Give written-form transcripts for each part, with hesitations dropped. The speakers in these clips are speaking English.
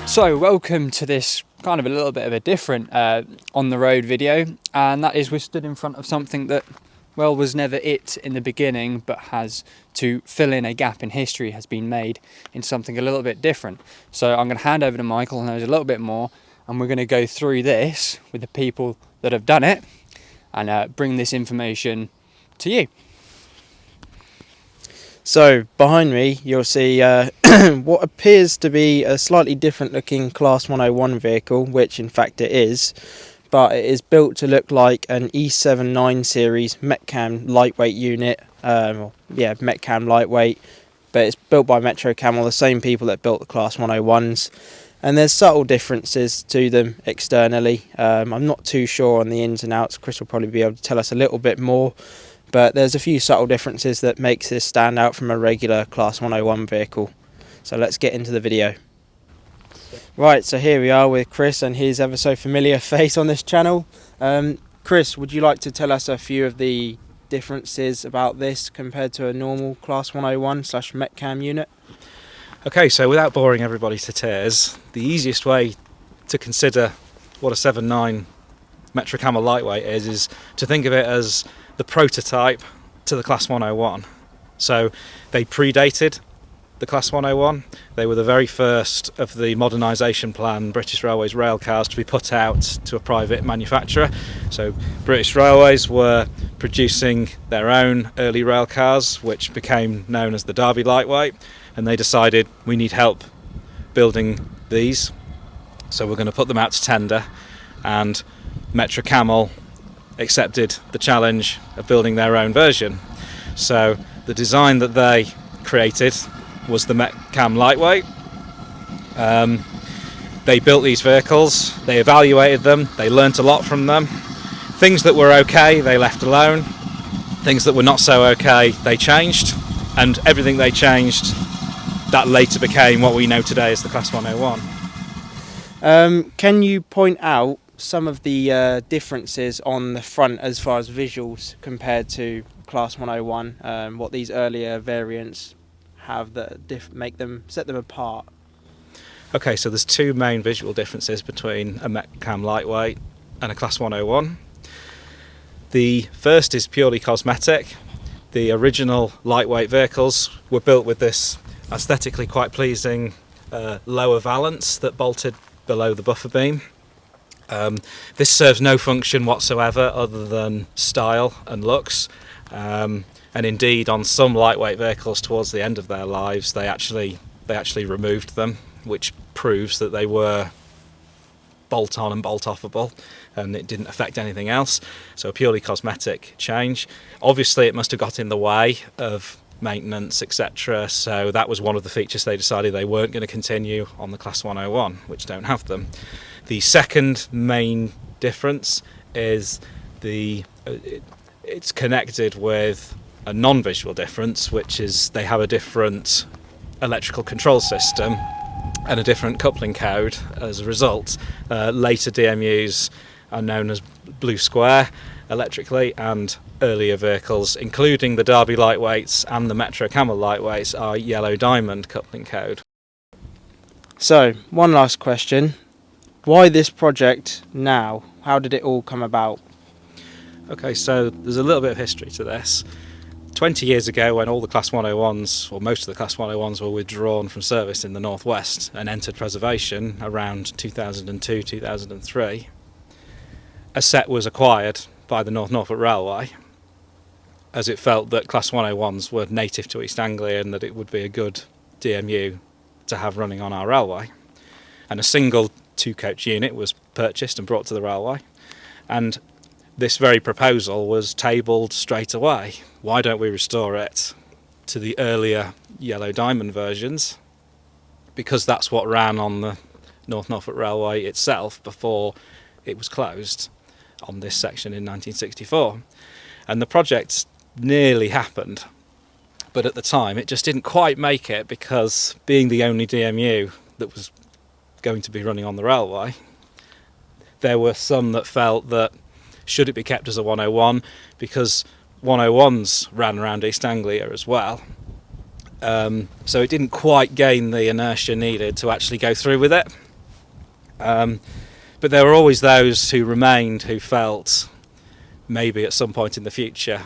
So welcome to this kind of a little bit of a different on the road video, and that is we're stood in front of something that, well, was never it in the beginning, but has, to fill in a gap in history, has been made in something a little bit different. So I'm going to hand over to Michael, who knows a little bit more, and we're going to go through this with the people that have done it and bring this information to you. So behind me you'll see what appears to be a slightly different looking Class 101 vehicle, which in fact it is, but it is built to look like an E79 series Metcam lightweight unit. Metcam lightweight, but it's built by Metro Camel, the same people that built the Class 101s, and there's subtle differences to them externally. I'm not too sure on the ins and outs. Chris will probably be able to tell us a little bit more. But there's a few subtle differences that makes this stand out from a regular Class 101 vehicle. So let's get into the video. Right, so here we are with Chris and his ever so familiar face on this channel. Chris, would you like to tell us a few of the differences about this compared to a normal Class 101/Metcam unit? Okay, so without boring everybody to tears, the easiest way to consider what a 7.9 Metro Camel lightweight is to think of it as the prototype to the Class 101. So they predated the Class 101. They were the very first of the modernisation plan British Railways rail cars to be put out to a private manufacturer. So British Railways were producing their own early rail cars, which became known as the Derby lightweight, and they decided we need help building these, so we're going to put them out to tender, and Metro Camel accepted the challenge of building their own version. So the design that they created was the Metcam lightweight. They built these vehicles, they evaluated them, they learnt a lot from them. Things that were okay they left alone, things that were not so okay they changed, and everything they changed that later became what we know today as the Class 101. Can you point out some of the differences on the front as far as visuals compared to Class 101, what these earlier variants have that set them apart? Okay, so there's two main visual differences between a Metcam lightweight and a Class 101. The first is purely cosmetic. The original lightweight vehicles were built with this aesthetically quite pleasing lower valance that bolted below the buffer beam. This serves no function whatsoever other than style and looks, and indeed on some lightweight vehicles towards the end of their lives they actually removed them, which proves that they were bolt on and bolt offable and it didn't affect anything else. So a purely cosmetic change. Obviously it must have got in the way of maintenance, etc., so that was one of the features they decided they weren't going to continue on the Class 101, which don't have them. The second main difference is it's connected with a non-visual difference, which is they have a different electrical control system and a different coupling code as a result. Later DMUs are known as blue square electrically, and earlier vehicles, including the Derby lightweights and the Metro Camel lightweights, are yellow diamond coupling code. So, one last question. Why this project now? How did it all come about? Okay, so there's a little bit of history to this. 20 years ago, when all the Class 101s, or most of the Class 101s, were withdrawn from service in the Northwest and entered preservation around 2002, 2003, a set was acquired by the North Norfolk Railway, as it felt that Class 101s were native to East Anglia and that it would be a good DMU to have running on our railway. And a single 2-coach unit was purchased and brought to the railway, and this very proposal was tabled straight away. Why don't we restore it to the earlier yellow diamond versions? Because that's what ran on the North Norfolk Railway itself before it was closed on this section in 1964. And the project nearly happened, but at the time it just didn't quite make it, because being the only DMU that was going to be running on the railway, there were some that felt that should it be kept as a 101, because 101s ran around East Anglia as well. So it didn't quite gain the inertia needed to actually go through with it. But there were always those who remained who felt maybe at some point in the future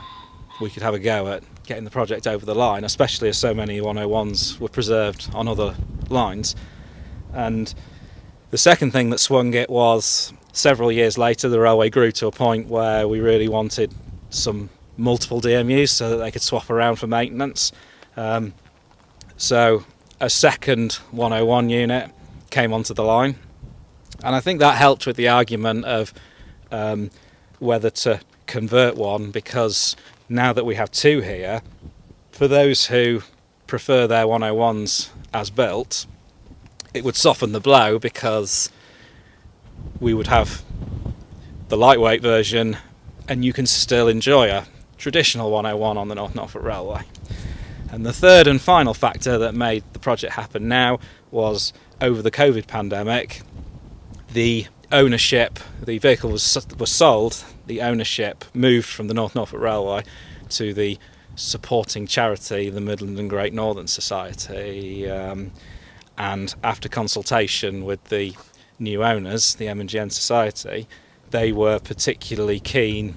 we could have a go at getting the project over the line, especially as so many 101s were preserved on other lines. And the second thing that swung it was, several years later, the railway grew to a point where we really wanted some multiple DMUs so that they could swap around for maintenance. So a second 101 unit came onto the line, and I think that helped with the argument of whether to convert one, because now that we have two here, for those who prefer their 101s as built, it would soften the blow, because we would have the lightweight version and you can still enjoy a traditional 101 on the North Norfolk Railway. And the third and final factor that made the project happen now was, over the COVID pandemic, the ownership, the vehicle was sold, the ownership moved from the North Norfolk Railway to the supporting charity, the Midland and Great Northern Society, and after consultation with the new owners, the M&GN Society, they were particularly keen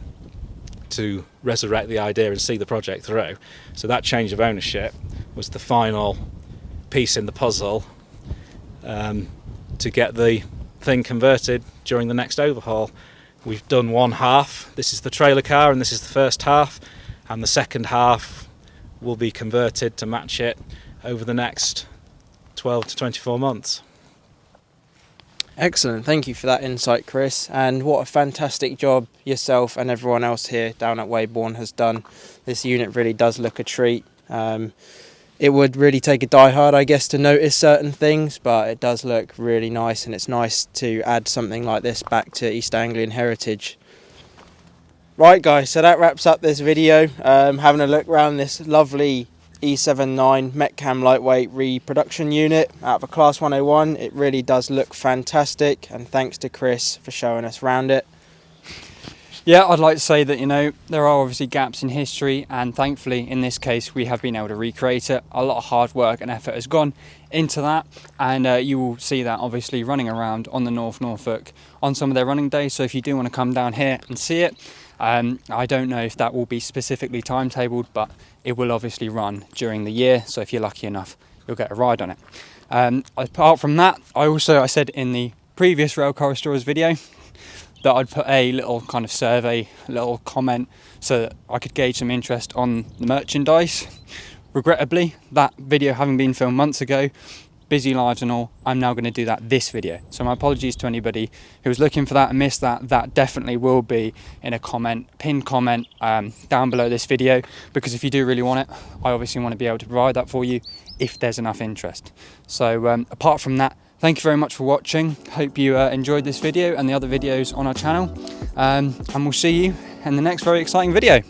to resurrect the idea and see the project through. So that change of ownership was the final piece in the puzzle to get the thing converted during the next overhaul. We've done one half. This is the trailer car and this is the first half, and the second half will be converted to match it over the next 12 to 24 months. Excellent, thank you for that insight, Chris, and what a fantastic job yourself and everyone else here down at Weybourne has done. This unit really does look a treat. It would really take a diehard, I guess, to notice certain things, but it does look really nice, and it's nice to add something like this back to East Anglian heritage. Right guys, so that wraps up this video, having a look around this lovely E79 Metcam lightweight reproduction unit out of a Class 101. It really does look fantastic, and thanks to Chris for showing us around it. Yeah, I'd like to say that, you know, there are obviously gaps in history, and thankfully in this case we have been able to recreate it. A lot of hard work and effort has gone into that, and you will see that obviously running around on the North Norfolk on some of their running days. So if you do want to come down here and see it, I don't know if that will be specifically timetabled, but it will obviously run during the year, so if you're lucky enough you'll get a ride on it. Apart from that, I said in the previous Railcar Restorers video that I'd put a little kind of survey, little comment, so that I could gauge some interest on the merchandise. Regrettably, that video having been filmed months ago, busy lives and all, I'm now going to do that this video. So my apologies to anybody who was looking for that and missed that. That definitely will be in a comment, pinned comment down below this video, because if you do really want it, I obviously want to be able to provide that for you if there's enough interest. So apart from that, thank you very much for watching. Hope you enjoyed this video and the other videos on our channel, and we'll see you in the next very exciting video.